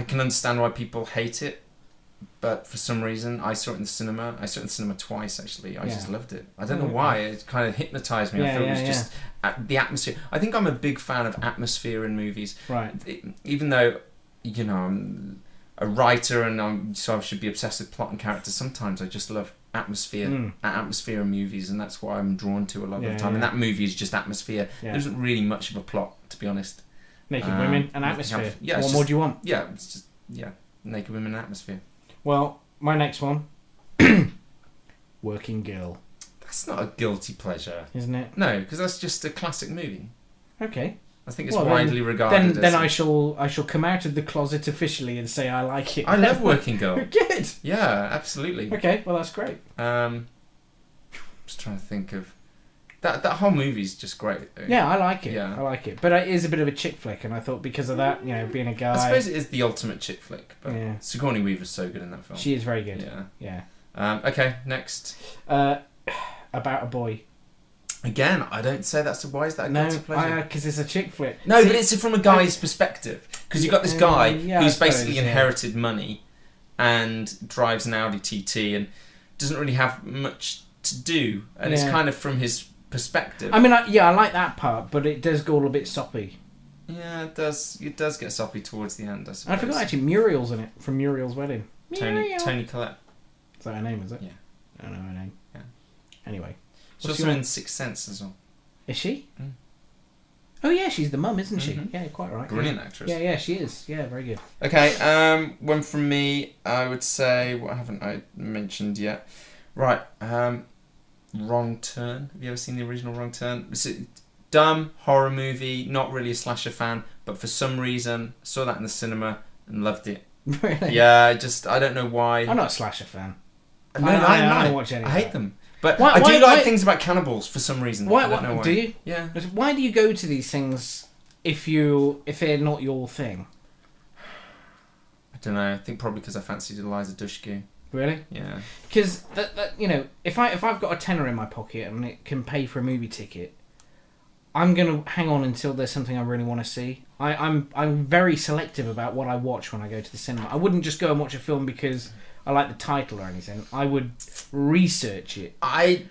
can understand why people hate it, but for some reason, I saw it in the cinema. I saw it in the cinema twice, actually. I just loved it. I don't know why. It kind of hypnotised me. I thought it was just the atmosphere. I think I'm a big fan of atmosphere in movies. Right. Even though, you know, I'm a writer and so I should be obsessed with plot and character, sometimes I just love atmosphere in movies, and that's what I'm drawn to a lot of the time. And that movie is just atmosphere. There isn't really much of a plot, to be honest. Naked women and atmosphere. What more do you want? Yeah, it's just naked women and atmosphere. Well, my next one, Working Girl. That's not a guilty pleasure, isn't it? No, because that's just a classic movie. Okay. I think it's widely regarded. Then I shall come out of the closet officially and say I like it. I love Working Girl. Good. Yeah, absolutely. Okay, well that's great. Just trying to think of that whole movie's just great. Yeah, I like it. Yeah. I like it. But it is a bit of a chick flick, and I thought because of that, you know, being a guy. I suppose it is the ultimate chick flick, but yeah. Sigourney Weaver's so good in that film. She is very good. Yeah. Yeah. Okay, next. About a Boy. Again, I don't say that's why is that a guilty pleasure? No, because it's a chick flick. No, but it's from a guy's perspective. Because you've got this guy who's basically inherited money and drives an Audi TT and doesn't really have much to do, and it's kind of from his perspective. I mean, I like that part, but it does go a little bit soppy. Yeah, it does. It does get soppy towards the end, I suppose. And I forgot actually, Muriel's in it from Muriel's Wedding. Tony Collette. Is that her name? Is it? Yeah. I don't know her name. Yeah. Anyway. She's also in Sixth Sense as well. Is she? Mm. Oh yeah, she's the mum, isn't she? Yeah, quite right. Brilliant actress. Yeah, she is. Yeah, very good. Okay, one from me, I would say, what haven't I mentioned yet? Right, Wrong Turn. Have you ever seen the original Wrong Turn? It's a dumb horror movie, not really a slasher fan, but for some reason, saw that in the cinema and loved it. Really? Yeah, I don't know why. I'm not a slasher fan. No, I don't watch any of I hate that. them. But Why- I do why- like why- things about cannibals for some reason. I don't know why. Do you? Yeah. Why do you go to these things if they're not your thing? I don't know. I think probably because I fancied Eliza Dushku. Really? Yeah. Because that you know, if I've got a tenner in my pocket and it can pay for a movie ticket, I'm gonna hang on until there's something I really want to see. I'm very selective about what I watch when I go to the cinema. I wouldn't just go and watch a film because I like the title or anything. I would research it. I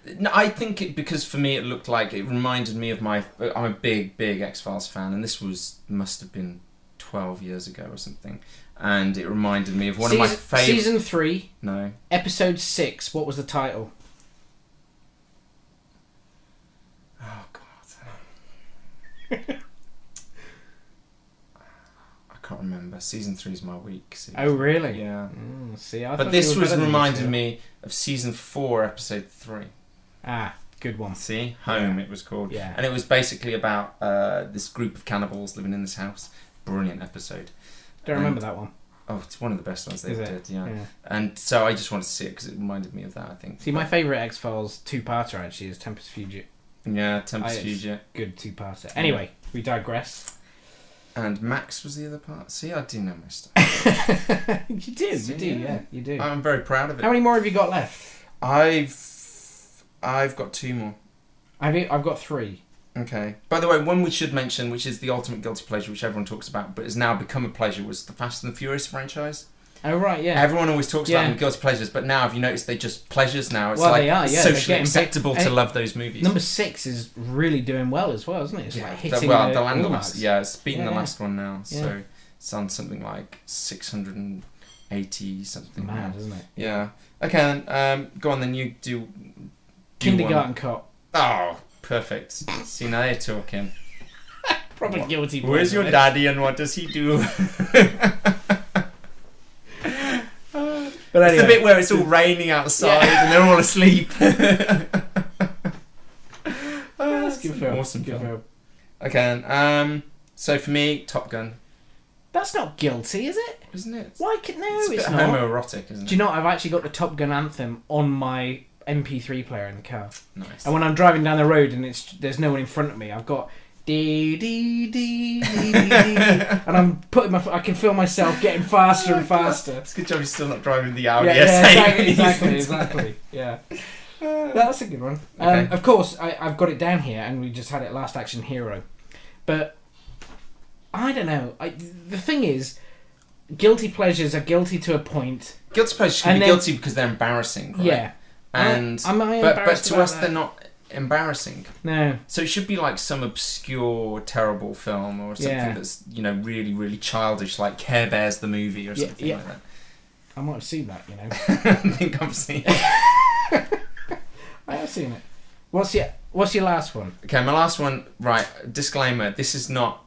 think because for me it looked like it reminded me of I'm a big X-Files fan, and this must have been 12 years ago or something, and it reminded me of one of my favourite. Season 3. No. Episode 6. What was the title? Oh God. I can't remember. Season 3 is my week. Season. Oh really? Yeah. See, but this was reminding me of Season 4, Episode 3. Ah, good one. See? Home, it was called. Yeah. And it was basically about this group of cannibals living in this house. Brilliant episode. Don't remember that one. Oh, it's one of the best ones they Is did, it? yeah. Yeah. And so I just wanted to see it because it reminded me of that, I think. See, my favourite X-Files two-parter actually is Tempest Fugit. Yeah, Tempest Fugit. Good two-parter. Anyway, we digress. And Max was the other part. See, I do know my stuff. You do, you do. I'm very proud of it. How many more have you got left? I've got 2 more. I've got 3. Okay. By the way, one we should mention, which is the ultimate guilty pleasure, which everyone talks about, but has now become a pleasure, was the Fast and the Furious franchise. Oh, right, yeah. Everyone always talks about them as guilty pleasures, but now, have you noticed they're just pleasures now? It's they are, yeah. socially acceptable to love those movies. Number 6 is really doing well as well, isn't it? It's like hitting the all Landmarks. marks. Yeah, it's beaten the Yeah. last one now, Yeah. so it's on something like 680 something. Mad, now. isn't it? Yeah. Okay, then, go on then, you do Kindergarten one. Cop. Oh, perfect. See, now you're talking. Probably guilty. Where's your daddy and what does he do? But anyway, It's the bit where it's all raining outside and they're all asleep. That's good film. Awesome Good film. Okay, so for me, Top Gun. That's not guilty, is it? Isn't it? Why? No, It's a bit it's not. homoerotic, isn't it? Do you know what? I've actually got the Top Gun anthem on my MP3 player in the car. Nice. And when I'm driving down the road and there's no one in front of me, I've got dee dee dee dee dee, and I'm putting I can feel myself getting faster and faster. It's a good job you're still not driving the Audi Yeah, S8. exactly. Yeah. That's a good one. Okay. Of course, I've got it down here, and we just had it Last Action Hero. But I don't know. The thing is, guilty pleasures are guilty to a point. Guilty pleasures can And be then- guilty because they're embarrassing, right? Yeah. And Am I but embarrassed to about us that? they're not embarrassing. No. So it should be like some obscure, terrible film or something Yeah. that's, really, really childish, like Care Bears the movie or something yeah. like that. I might have seen that, you know. I think I've seen it. I have seen it. What's your last one? Okay, my last one, right, disclaimer, this is not...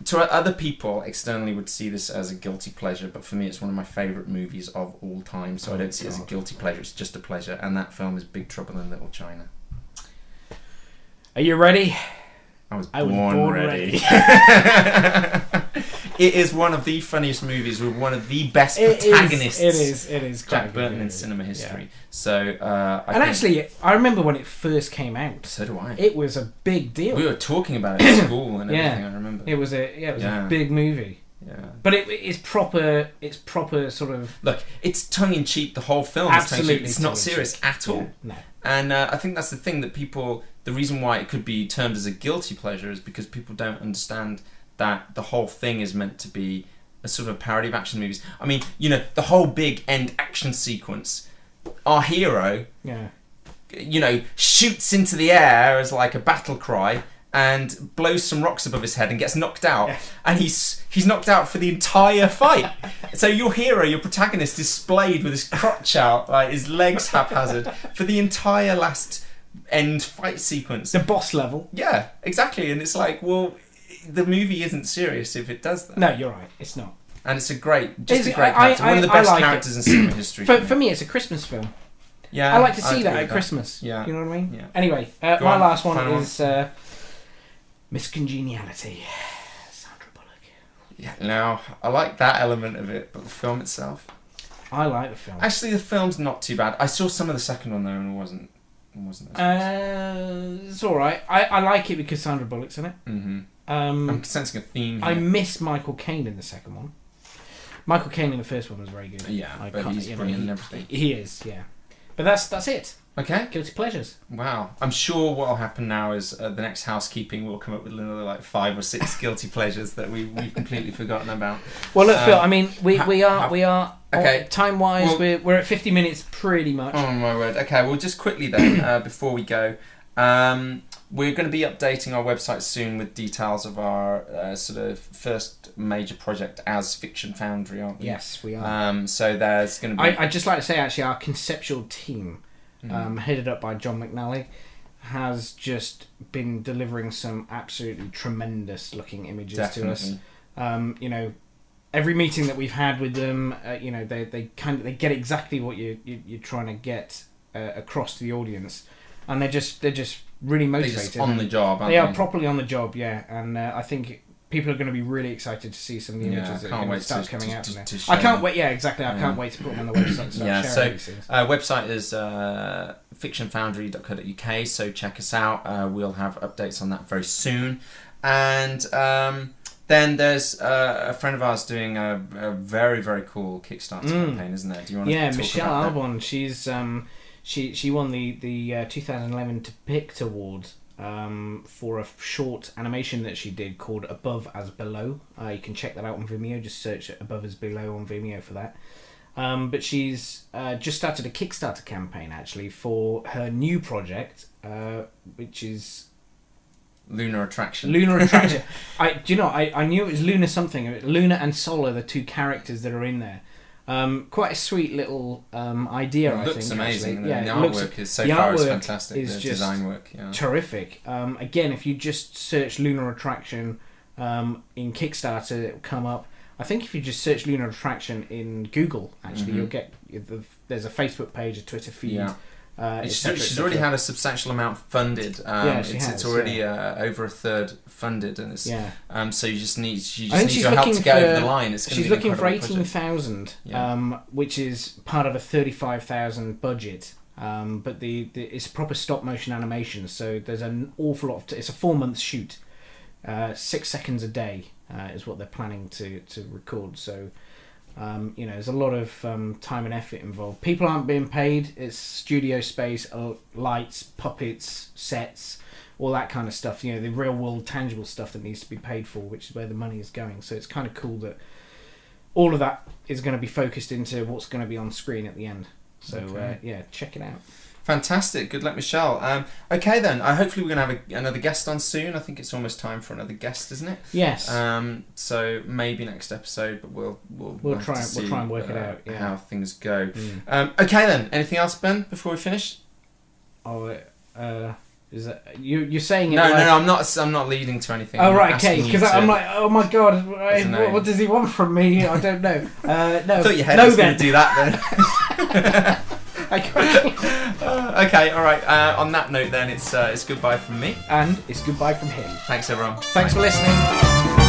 To other people, externally would see this as a guilty pleasure, but for me it's one of my favourite movies of all time, so I don't see it as a guilty pleasure, it's just a pleasure, and that film is Big Trouble in Little China. Are you ready? I was born born ready. It is one of the funniest movies with one of the best protagonists. It is. quite a Jack good Burton in movie. cinema history. Yeah. So, Actually, I remember when it first came out. So do I. It was a big deal. We were talking about it at school and Yeah. everything, I remember. It was a Yeah. big movie. Yeah. But it's proper sort of... Look, it's tongue-in-cheek, the whole film Absolutely is tongue-in-cheek. It's not tongue-in-cheek. serious at all. Yeah, no. And I think that's the thing that people... The reason why it could be termed as a guilty pleasure is because people don't understand that the whole thing is meant to be a sort of parody of action movies. I mean, the whole big end action sequence. Our hero, shoots into the air as like a battle cry and blows some rocks above his head and gets knocked out. Yeah. And he's knocked out for the entire fight. So your hero, your protagonist, is splayed with his crotch out, like his legs haphazard, for the entire last end fight sequence. The boss level. Yeah, exactly. And it's like, well, the movie isn't serious if it does that. No, you're right. It's not. And it's a great I- character. One of the I best like characters in cinema history. For me, it's a Christmas film. Yeah, I like to see I'd that agree at with Christmas. Yeah. You know what I mean? Yeah. Anyway, Go my on, last one final is Miss Congeniality. Sandra Bullock. Yeah, now, I like that element of it, but the film itself... I like the film. Actually, the film's not too bad. I saw some of the second one, though, and it wasn't as It's alright. I like it because Sandra Bullock's in it. Mm-hmm. I'm sensing a theme here. I miss Michael Caine in the second one. Michael Caine in the first one was very good. Yeah, I but can't- he's brilliant and everything. He is, yeah. But that's it. Okay. Guilty pleasures. Wow. I'm sure what will happen now is the next housekeeping will come up with another like 5 or 6 guilty pleasures that we've completely forgotten about. Well, look, Phil. I mean, we are okay. Time wise, Well- we're at 50 minutes pretty much. Oh my word. Okay, well just quickly then, before we go, we're going to be updating our website soon with details of our sort of first major project as Fiction Foundry, aren't we? Yes, we are. So there's going to be... I'd just like to say, actually, our conceptual team, headed up by John McNally, has just been delivering some absolutely tremendous looking images to us. Every meeting that we've had with them, they get exactly what you're trying to get across to the audience, and they're just really motivated. They're just on the job, aren't They they? are properly on the job, yeah. And I think people are going to be really excited to see some of the images that can't wait start to- coming to- out to- from to there. show I can't them. wait. Yeah, exactly. I can't wait to put them on the website and start sharing these things. Website is fictionfoundry.co.uk, so check us out. We'll have updates on that very soon. And then there's a friend of ours doing a very, very cool Kickstarter campaign, isn't there? Do you want to talk Michelle about that? Albon. She's she won the 2011 Depict Award for a short animation that she did called Above as Below. You can check that out on Vimeo. Just search Above as Below on Vimeo for that. But she's just started a Kickstarter campaign actually for her new project, which is Lunar Attraction. Lunar Attraction. I knew it was Luna something. Luna and Sol are the two characters that are in there. Quite a sweet little idea. It I looks think, amazing. actually. The artwork is so far is fantastic. The design work, terrific. Again, if you just search Lunar Attraction in Kickstarter, it'll come up. I think if you just search Lunar Attraction in Google, actually, you'll get. There's a Facebook page, a Twitter feed. Yeah. She's already had a substantial amount funded. It's already over a third funded, and it's so you just need your help to get over the line. She's looking for 18,000, which is part of a 35,000 budget. But it's proper stop motion animation, so there's an awful lot. It's a 4-month shoot, 6 seconds a day is what they're planning to record. So. There's a lot of time and effort involved. People aren't being paid. It's studio space, lights, puppets, sets, all that kind of stuff. The real world, tangible stuff that needs to be paid for, which is where the money is going. So it's kind of cool that all of that is going to be focused into what's going to be on screen at the end. So check it out. Fantastic. Good luck, Michelle. Okay then. Hopefully we're going to have another guest on soon. I think it's almost time for another guest, isn't it? Yes. So maybe next episode, but we'll try and work it out. Yeah. How things go. Okay then. Anything else, Ben? Before we finish? Is that you're saying it? No, I'm not leading to anything. Oh right, okay. Because I'm like, oh my god, what does he want from me? I don't know. No. I thought your head was going to do that then. Okay, all right. On that note, then it's goodbye from me, and it's goodbye from him. Thanks, everyone. Thanks for listening.